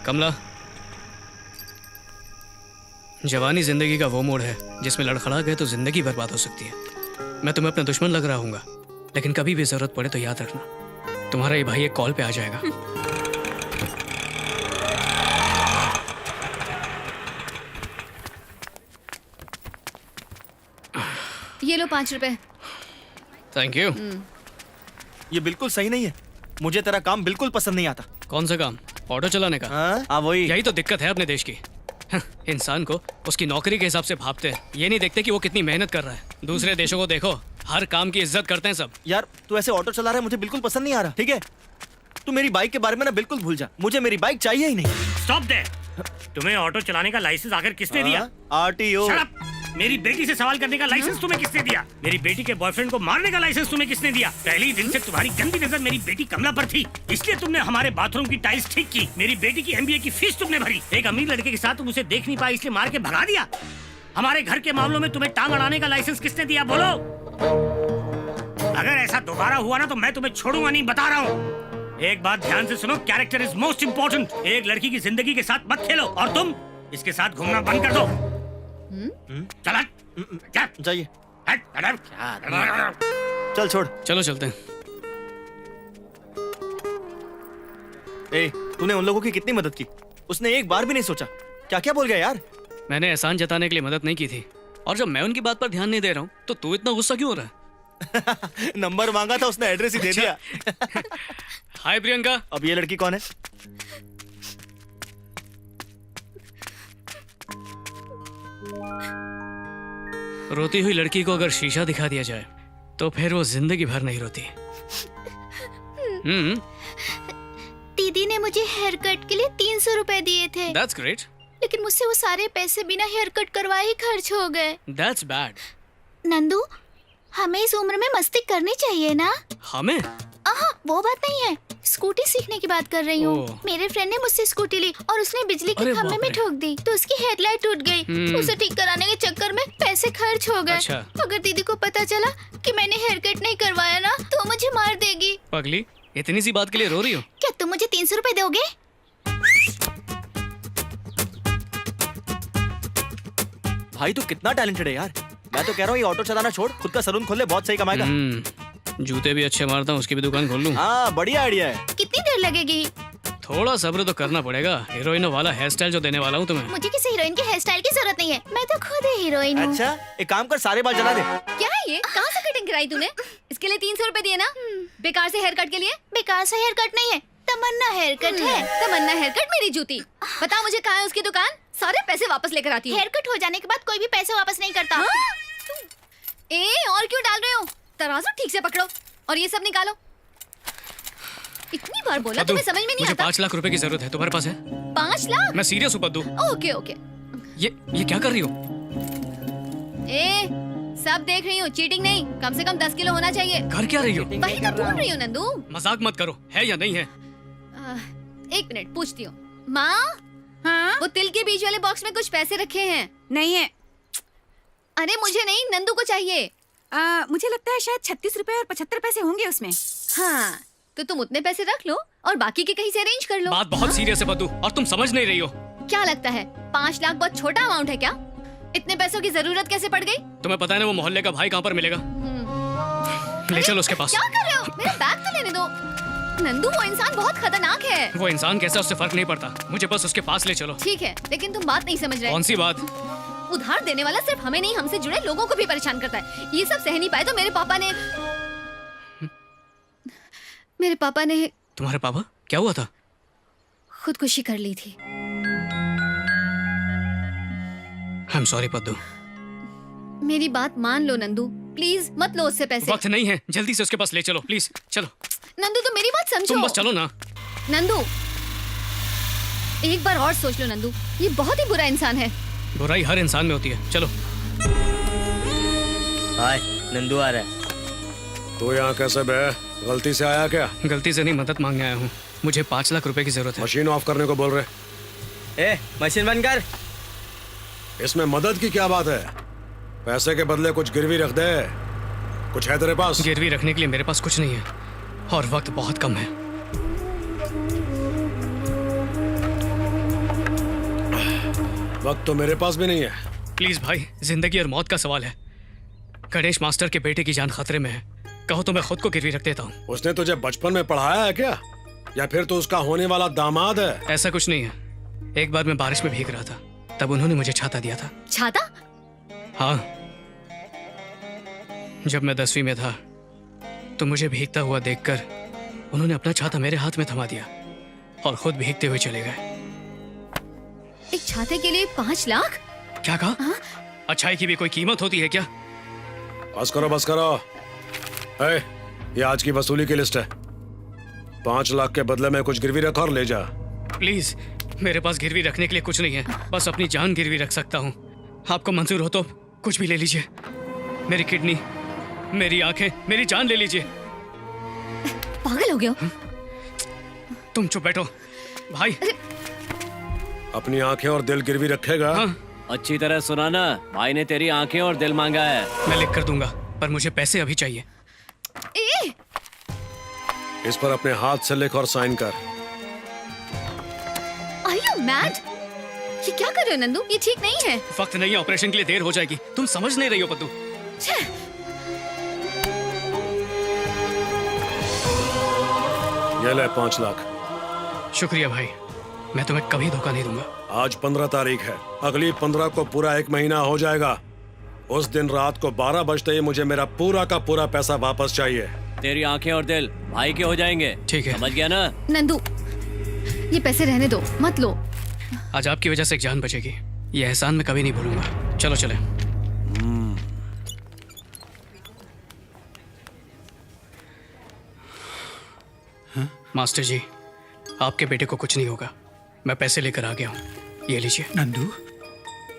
कमला, जवानी जिंदगी का वो मोड़ है जिसमें लड़खड़ा गए तो जिंदगी बर्बाद हो सकती है। मैं तुम्हें अपना दुश्मन लग रहा हूँगा, लेकिन कभी भी जरूरत पड़े तो याद रखना, तुम्हारा ये भाई एक कॉल पे आ जाएगा। ये लो 5 रुपए। Thank you. ये बिल्कुल सही नहीं है। मुझे तेरा काम बिल्कुल पसंद नहीं आता। कौन सा काम? ऑटो चलाने का? हाँ वही। यही तो दिक्कत है अपने देश की। इंसान को उसकी नौकरी के हिसाब से भापते हैं, ये नहीं देखते कि वो कितनी मेहनत कर रहा है। दूसरे देशों को देखो, हर काम की इज्जत करते हैं सब। यार तू ऐसे ऑटो चला रहा है, मुझे बिल्कुल पसंद नहीं आ रहा। ठीक है, तू मेरी बाइक के बारे में ना बिल्कुल भूल जा। मुझे मेरी बाइक चाहिए ही नहीं। स्टॉप दे। तुम्हें ऑटो चलाने का लाइसेंस आखिर किसने दिया? RTO। Shut up! मेरी बेटी से सवाल करने का लाइसेंस तुम्हें किसने दिया? मेरी बेटी के बॉयफ्रेंड को मारने का लाइसेंस तुम्हें किसने दिया? पहले ही दिन से तुम्हारी गंदी नजर मेरी बेटी कमला पर थी, इसलिए तुमने हमारे बाथरूम की टाइल्स ठीक की। मेरी बेटी की MBA की फीस तुमने भरी। एक अमीर लड़के के साथ तुम उसे देख नहीं पाई, इसलिए मार के भगा दिया। हमारे घर के मामलों में तुम्हें टांग अड़ाने का लाइसेंस किसने दिया? बोलो। अगर ऐसा दोबारा हुआ ना तो मैं तुम्हें छोड़ूंगा नहीं, बता रहा हूँ। एक बात ध्यान से सुनो, कैरेक्टर इज मोस्ट इम्पोर्टेंट। एक लड़की की जिंदगी के साथ मत खेलो, और तुम इसके साथ घूमना बंद कर दो। चल जाइए। चल छोड़। चलो चलते हैं। ए, तूने उन लोगों की कितनी मदद की? उसने एक बार भी नहीं सोचा। क्या क्या बोल गया यार? मैंने एहसान जताने के लिए मदद नहीं की थी, और जब मैं उनकी बात पर ध्यान नहीं दे रहा हूँ तो तू इतना गुस्सा क्यों हो रहा है? नंबर मांगा था, उसने एड्रेस ही दे दिया। हाय प्रियंका। अब ये लड़की कौन है? रोती हुई लड़की को अगर शीशा दिखा दिया जाए तो फिर वो जिंदगी भर नहीं रोती। दीदी ने मुझे हेयर कट के लिए 300 रुपए दिए थे। That's great. लेकिन मुझसे वो सारे पैसे बिना हेयर कट करवाए ही खर्च हो गए। That's bad. नंदू, हमें इस उम्र में मस्ती करनी चाहिए ना? हमें? वो बात नहीं है, स्कूटी सीखने की बात कर रही हूँ। ओह। मेरे फ्रेंड ने मुझसे स्कूटी ली और उसने बिजली के अरे खंभे बाप में रे। ठोक दी तो उसकी हेडलाइट टूट गई। उसे ठीक कराने के चक्कर में पैसे खर्च हो गए। अच्छा। अगर दीदी को पता चला कि मैंने हेयर कट नहीं करवाया ना तो मुझे मार देगी। पगली, इतनी सी बात के लिए रो रही हो? क्या तुम मुझे 300 रुपए दोगे? भाई तू कितना टैलेंटेड है यार। मैं तो कह रहा हूँ ये ऑटो चलाना छोड़, खुद का सलून खोल ले, बहुत सही कमाएगा। जूते भी अच्छे मारता हूँ, उसकी भी दुकान खोल लूँ। हाँ बढ़िया आइडिया है। कितनी देर लगेगी? थोड़ा सब्र तो करना पड़ेगा। हीरोइन वाला हेयर स्टाइल जो देने वाला हूँ तुम्हें। मुझे किसी हीरोइन के हेयर स्टाइल की जरूरत नहीं है, मैं तो खुद ही हीरोइन हूँ। अच्छा एक काम कर, सारे बाल जला दे। क्या है ये? कहाँ से कटिंग कराई तूने? इसके लिए 300 रुपए दिए ना? बेकार से हेयर कट के लिए? बेकार से हेयर कट नहीं है, तमन्ना हेयर कट है। तमन्ना हेयर कट मेरी जूती। बता मुझे कहाँ है उसकी दुकान? सारे पैसे वापस लेकर आती हूँ। हेयर कट हो जाने के बाद कोई भी पैसे वापस नहीं करता। ए, और क्यों डाल रहे हो? तराजू ठीक से पकड़ो और ये सब निकालो। इतनी बार बोला, तुम्हें समझ में नहीं मुझे आता? 5 लाख रुपए की जरूरत है, तुम्हारे पास है? 5 लाख? मैं सीरियस हूँ पद्दू। Okay okay. ये क्या कर रही हो? ए, सब देख रही हूँ, चीटिंग नहीं। कम से कम 10 किलो होना चाहिए। कर क्या रही हो? वही तो ढूंढ रही हूँ नंदू। मजाक मत करो, है या नहीं है? 1 मिनट पूछती हूँ। माँ, हाँ? वो तिल के बीज वाले बॉक्स में कुछ पैसे रखे हैं? नहीं है। अरे मुझे नहीं, नंदू को चाहिए। मुझे लगता है शायद 36 रुपए और 75 पैसे होंगे उसमें। हाँ, तो तुम उतने पैसे रख लो और बाकी के कहीं से अरेंज कर लो। बात बहुत सीरियस है पद्दू, और तुम समझ नहीं रही हो। क्या लगता है 5 लाख बहुत छोटा अमाउंट है क्या? इतने पैसों की जरूरत कैसे पड़ गई? तुम्हें पता है ना वो मोहल्ले का भाई कहाँ पर मिलेगा? ले चलो उसके पास। क्या कर रहे हो? मेरा बैग तो लेने दो। नंदू, वो इंसान बहुत खतरनाक है। वो इंसान कैसा, उससे फर्क नहीं पड़ता, मुझे बस उसके पास ले चलो। ठीक है, लेकिन तुम बात नहीं समझ रहे। कौन सी बात? उधार देने वाला सिर्फ हमें नहीं, हमसे जुड़े लोगों को भी परेशान करता है। ये सब सह नहीं पाए तो मेरे पापा ने तुम्हारे पापा? क्या हुआ था? खुदकुशी कर ली थी। I am sorry Paddu. मेरी बात मान लो नंदू, प्लीज मत लो उससे पैसे। वक्त नहीं है, जल्दी से उसके पास ले चलो प्लीज। चलो नंदू, तो मेरी बात समझो। तुम बस चलो ना। नंदू, एक बार और सोच लो नंदू, ये बहुत ही बुरा इंसान है। बुराई हर इंसान में होती है। चलो। हाय, नंदू आ रहा है। तू यहाँ कैसे बे? गलती से आया क्या? गलती से नहीं, मदद मांगने आया हूँ। मुझे 5 लाख रुपए की जरूरत है। मशीन ऑफ करने को बोल रहे? ए, मशीन बंद कर। इसमें मदद की क्या बात है? पैसे के बदले कुछ गिरवी रख दे। कुछ है तेरे पास? गिरवी रखने के लिए मेरे पास कुछ नहीं है, और वक्त बहुत कम है। वक्त तो मेरे पास भी नहीं है। प्लीज भाई, जिंदगी और मौत का सवाल है। गणेश मास्टर के बेटे की जान खतरे में है। कहो तो मैं खुद को गिरवी रख देता हूँ। उसने तुझे बचपन में पढ़ाया है क्या, या फिर तो उसका होने वाला दामाद है? ऐसा कुछ नहीं है। एक बार मैं बारिश में भीग रहा था, तब उन्होंने मुझे छाता दिया था। छाता? हाँ, जब मैं 10वीं में था तो मुझे भीगता हुआ देखकर उन्होंने अपना छाता मेरे हाथ में थमा दिया और खुद भीगते हुए चले गए। एक छाते के लिए 5 लाख? क्या कहा? अच्छाई की भी कोई कीमत होती है क्या? बस करो बस करो। ए, ये आज की वसूली की लिस्ट है। 5 लाख के बदले में कुछ गिरवी रख और ले जा। प्लीज, मेरे पास गिरवी रखने के लिए कुछ नहीं है। बस अपनी जान गिरवी रख सकता हूँ। आपको मंजूर हो तो कुछ भी ले लीजिए। मेरी किडनी, मेरी आंखें, मेरी जान ले लीजिए। पागल हो गया हो? तुम चुप बैठो भाई। अपनी आंखें और दिल गिरवी रखेगा? हाँ, अच्छी तरह सुना ना, भाई ने तेरी आंखें और दिल मांगा है। मैं लिख कर दूंगा, पर मुझे पैसे अभी चाहिए। ए, इस पर अपने हाथ से लिख और साइन कर। are you mad? ये क्या कर रहे हो नंदू? ये ठीक नहीं है। वक्त नहीं है, ऑपरेशन के लिए देर हो जाएगी। तुम समझ नहीं रही हो पद्दू। छे, ये ले 5 लाख। शुक्रिया भाई, मैं तुम्हें कभी धोखा नहीं दूंगा। आज 15 तारीख है, अगली 15 को पूरा 1 महीना हो जाएगा। उस दिन रात को 12 बजते ही मुझे मेरा पूरा का पूरा पैसा वापस चाहिए। तेरी आंखें और दिल भाई के हो जाएंगे। ठीक है। समझ गया ना? नंदू, ये पैसे रहने दो, मत लो। आज आपकी वजह से एक जान बचेगी। ये एहसान मैं कभी नहीं भूलूंगा। चलो चले। मास्टर जी, आपके बेटे को कुछ नहीं होगा। मैं पैसे लेकर आ गया हूँ, ये लीजिए। नंदू,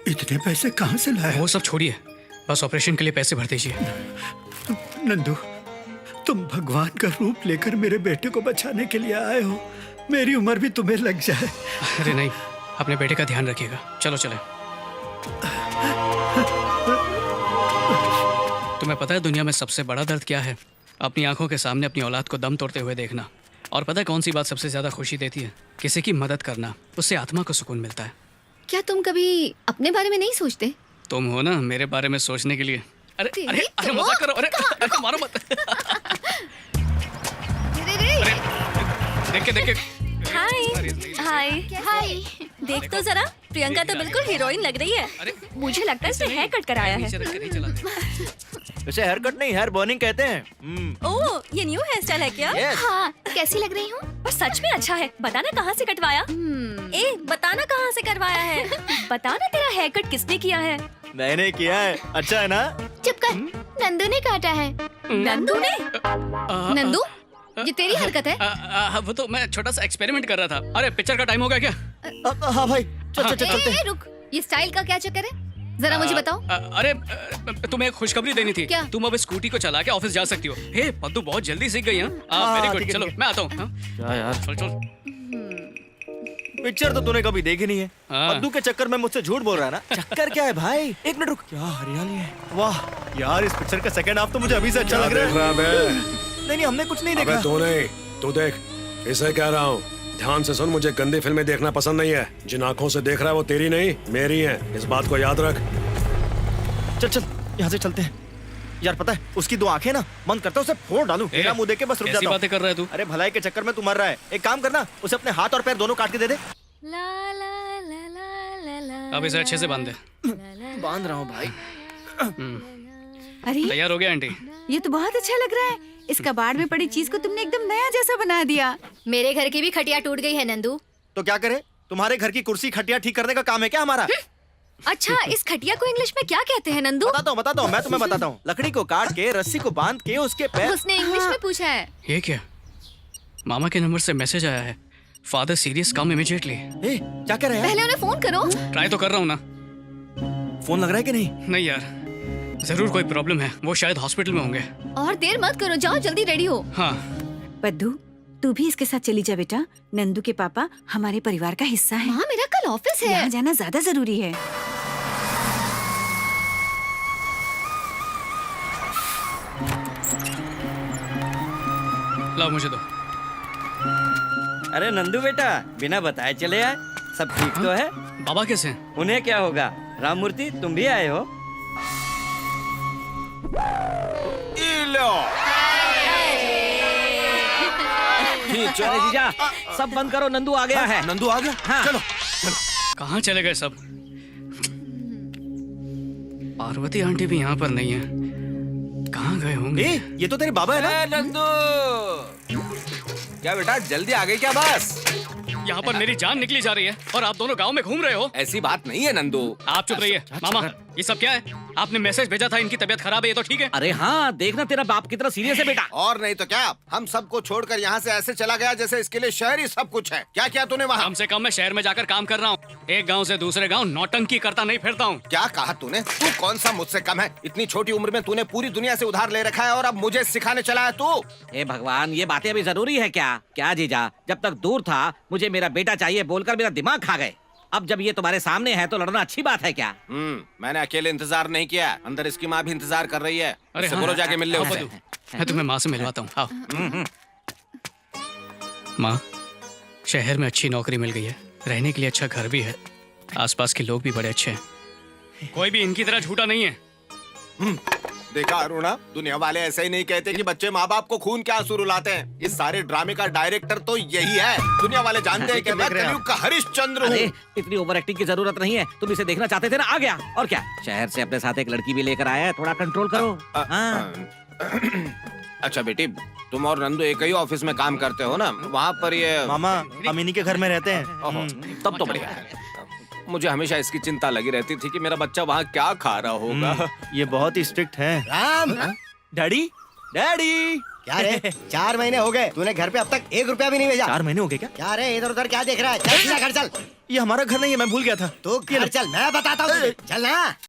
इतने पैसे कहाँ से लाए? वो सब छोड़िए, बस ऑपरेशन के लिए पैसे भर दीजिए। नंदू, तुम भगवान का रूप लेकर मेरे बेटे को बचाने के लिए आए हो। मेरी उम्र भी तुम्हें लग जाए। अरे नहीं, अपने बेटे का ध्यान रखिएगा। चलो चले। तुम्हें पता है दुनिया में सबसे बड़ा दर्द क्या है? अपनी आंखों के सामने अपनी औलाद को दम तोड़ते हुए देखना। और पता है कौन सी बात सबसे ज्यादा खुशी देती है? किसी की मदद करना। उससे आत्मा को सुकून मिलता है। क्या तुम कभी अपने बारे में नहीं सोचते? तुम हो ना मेरे बारे में सोचने के लिए। अरे तेरी अरे अरे तो- मजाक करो। अरे अरे मारो मत। देख के देख के। हाय हाय, देख तो जरा, प्रियंका तो बिल्कुल हीरोइन लग रही है। अरे मुझे लगता है इसने हेयर कट कराया है। इसे हेयर कट नहीं, हेयर बर्निंग कहते हैं। ओह, ये न्यू हेयर स्टाइल है क्या? Yes. हाँ, कैसी लग रही हूँ? पर सच में अच्छा है। बताना कहाँ से कटवाया? ए, बताना कहाँ से करवाया है? बताना तेरा हेयर कट किसने किया है? मैंने किया है। अच्छा है ना? चुप कर, नंदू ने काटा है। नंदू ने? नंदू, ये तेरी हरकत है? वो तो मैं छोटा सा एक्सपेरिमेंट कर रहा था। अरे पिक्चर का टाइम हो गया क्या? हाँ भाई, चल चल चल चलते हैं। रुक, ये स्टाइल का क्या चक्कर है? जरा मुझे बताओ। अरे तुम्हें एक खुशखबरी देनी थी। क्या? तुम अब स्कूटी को चला के ऑफिस जा सकती हो। हे पद्दू, बहुत जल्दी सीख गई। हाँ, वेरी ठीक गुड। है, चलो ठीक है। मैं आता हूँ। क्या यार, चल चल। पिक्चर तो तूने कभी देखी नहीं है। हाँ। पद्दू के चक्कर में मुझसे झूठ बोल रहा है ना? चक्कर क्या है भाई? 1 मिनट रुक। क्या हरियाली है, वाह यार। इस पिक्चर का सेकंड हाफ तो मुझे अभी से अच्छा लग रहा देख रहा है। बे? नहीं हमने कुछ नहीं अबे देखा। तू नहीं, तू देख। इसे कह रहा हूँ, ध्यान से सुन। मुझे गंदी फिल्में देखना पसंद नहीं है। जिन आंखों से देख रहा है वो तेरी नहीं मेरी है, इस बात को याद रख। चल चल, यहाँ से चलते हैं। यार पता है, उसकी 2 आंखें ना, मन करता है उसे फोड़ डालूं। तेरा मुंह देख के बस रुक कैसी जाता बातें हूँ। कर रहा है तू? अरे भलाई के चक्कर में तू मर रहा है। एक काम करना, उसे अपने हाथ और पैर दोनों काट के दे दे। ला ला ला ला ला ला। अब इसे अच्छे से बांध दे। बांध रहा हूँ भाई। अरे तैयार हो गया आंटी? ये तो बहुत अच्छा लग रहा है। इस कबाड़ में पड़ी चीज को तुमने एकदम नया जैसा बना दिया। मेरे घर की भी खटिया टूट गई है नंदू। तो क्या करे? तुम्हारे घर की कुर्सी खटिया ठीक करने का काम है क्या हमारा? अच्छा, इस खटिया को इंग्लिश में क्या कहते हैं नंदू? बताता हूँ, मैं तुम्हें बताता हूँ। लकड़ी को काट के, रस्सी को बांध के, उसके पैर। उसने इंग्लिश में पूछा है। ये क्या? मामा के नंबर से मैसेज आया है। फादर सीरियस कम इमीडिएटली। ए, क्या कर रहे हैं? पहले उन्हें फोन करो। ट्राई तो कर रहा हूँ ना। फोन लग रहा है कि नहीं? नहीं यार, जरूर कोई प्रॉब्लम है। वो शायद हॉस्पिटल में होंगे। और देर मत करो, जाओ जल्दी रेडी हो। हाँ। पद्दू, तू भी इसके साथ चली जा बेटा। नंदू के पापा हमारे परिवार का हिस्सा है। माँ, मेरा कल ऑफिस है। यहाँ जाना ज्यादा जरूरी है। लाओ मुझे दो। अरे नंदू बेटा, बिना बताए चले आए। सब ठीक तो है? बाबा कैसे हैं? उन्हें क्या होगा? राममूर्ति तुम भी आए हो? अरे जीजा, सब बंद करो, नंदू आ गया है। नंदू आ गया? हाँ। चलो कहाँ चले गए सब? पार्वती आंटी भी यहाँ पर नहीं है। कहाँ गए होंगे? ये तो तेरे बाबा है ना? नंदू, क्या बेटा जल्दी आ गई क्या? बस यहाँ पर मेरी जान निकली जा रही है और आप दोनों गांव में घूम रहे हो। ऐसी बात नहीं है नंदू। आप चुप रहिए। मामा, ये सब क्या है? आपने मैसेज भेजा था इनकी तबीयत खराब है, ये तो ठीक है? अरे हाँ, देखना तेरा बाप कितना सीरियस है बेटा। और नहीं तो क्या, हम सबको छोड़कर यहाँ से ऐसे चला गया जैसे इसके लिए शहर ही सब कुछ है। क्या किया तूने वहाँ? कम से कम मैं शहर में जाकर काम कर रहा हूँ। एक गांव से दूसरे गांव नौटंकी करता नहीं फिरता हूँ। क्या कहा तूने? तू कौन सा मुझसे कम है? इतनी छोटी उम्र में तूने पूरी दुनिया से उधार ले रखा है और अब मुझे सिखाने चला है तू? हे भगवान, ये बातें अभी जरूरी है क्या? क्या जीजा, जब तक दूर था मुझे मेरा बेटा चाहिए बोलकर मेरा दिमाग खा गए। अब जब ये तुम्हारे सामने है तो लड़ना अच्छी बात है क्या? मैंने अकेले इंतजार नहीं किया, अंदर इसकी माँ भी इंतजार कर रही है। अरे इससे हाँ, बोलो जाके मिल ले आओ उससे। बदू, मैं तुम्हें माँ से मिलवाता हूँ। आओ। माँ, शहर में अच्छी नौकरी मिल गई है, रहने के लिए अच्छा घर भी है, आसपास के लोग भी बड़े अच्छे हैं, कोई भी इनकी तरह झूठा नहीं है। देखा अरुणा, दुनिया वाले ऐसे ही नहीं कहते कि बच्चे माँ बाप को खून के आंसू रुलाते हैं। इस सारे ड्रामे का डायरेक्टर तो यही है। दुनिया वाले जानते हैं कि मैं कलयुग का हरिश्चंद्र हूँ। इतनी ओवर एक्टिंग की जरूरत नहीं है। तुम इसे देखना चाहते थे ना, आ गया। और क्या, शहर से अपने साथ एक लड़की भी लेकर आया है, थोड़ा कंट्रोल करो। अच्छा बेटी, तुम और नंदू एक ही ऑफिस में काम करते हो ना? वहाँ पर ये मामा हम इन्हीं के घर में रहते हैं। तब तो बढ़िया है। मुझे हमेशा इसकी चिंता लगी रहती थी कि मेरा बच्चा वहाँ क्या खा रहा होगा। ये बहुत ही स्ट्रिक्ट है। Ram, daddy, daddy. क्या रे? 4 महीने हो गए, तूने घर पे अब तक 1 रुपया भी नहीं भेजा। 4 महीने हो गए क्या? क्या रे, इधर उधर क्या देख रहा है? चल सीधा घर चल। ये हमारा घर नहीं है, मैं भूल गया था। तो घर चल, मैं बताता हूँ तुझे। चल ना।